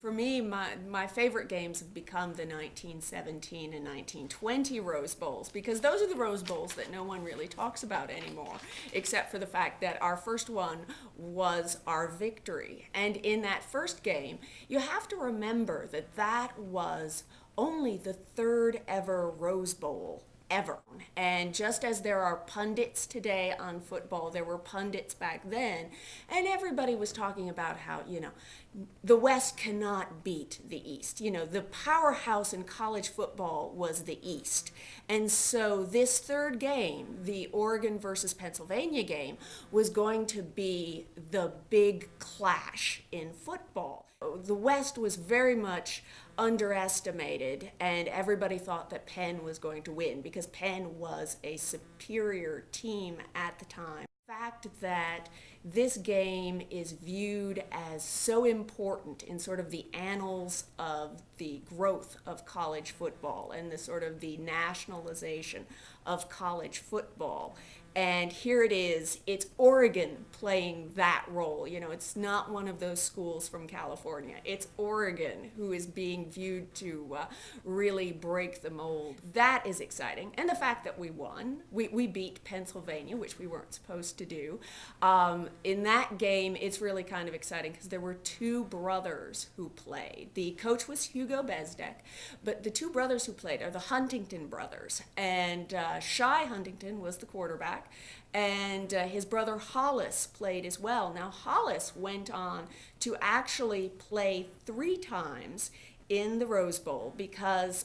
For me, my favorite games have become the 1917 and 1920 Rose Bowls because those are the Rose Bowls that no one really talks about anymore, except for the fact that our first one was our victory. And in that first game, you have to remember that that was only the third ever Rose Bowl ever. And just as there are pundits today on football, there were pundits back then, and everybody was talking about how, the West cannot beat the East. The powerhouse in college football was the East. And so this third game, the Oregon versus Pennsylvania game, was going to be the big clash in football. The West was very much underestimated, and everybody thought that Penn was going to win because Penn was a superior team at the time. The fact that this game is viewed as so important in sort of the annals of the growth of college football and the sort of the nationalization of college football. And here it is, it's Oregon playing that role. It's not one of those schools from California. It's Oregon who is being viewed to really break the mold. That is exciting. And the fact that we won, we beat Pennsylvania, which we weren't supposed to do. In that game, it's really kind of exciting because there were two brothers who played. The coach was Hugo Bezdek, but the two brothers who played are the Huntington brothers. And Shy Huntington was the quarterback. And his brother Hollis played as well. Now Hollis went on to actually play 3 times in the Rose Bowl because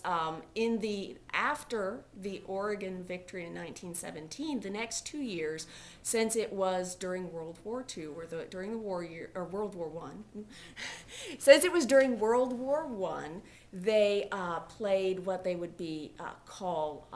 after the Oregon victory in 1917, the next 2 years, since it was during World War II during the war year or World War One, since it was during World War One, they played what they would be call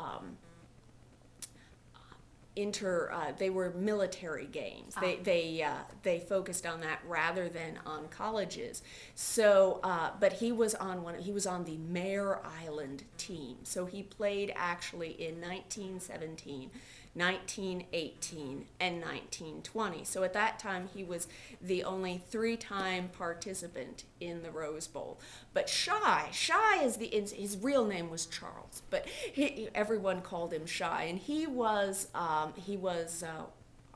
they were military games. They focused on that rather than on colleges. So, but he was on the Mare Island team. So he played actually in 1917, 1918, and 1920. So at that time, he was the only 3-time participant in the Rose Bowl. But Shy is his real name was Charles, but everyone called him Shy, and he was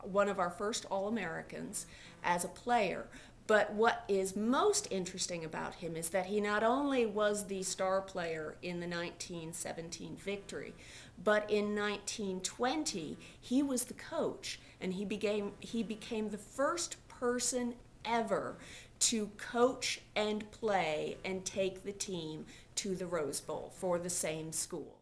one of our first All-Americans as a player. But what is most interesting about him is that he not only was the star player in the 1917 victory, but in 1920 he was the coach, and he became the first person ever to coach and play and take the team to the Rose Bowl for the same school.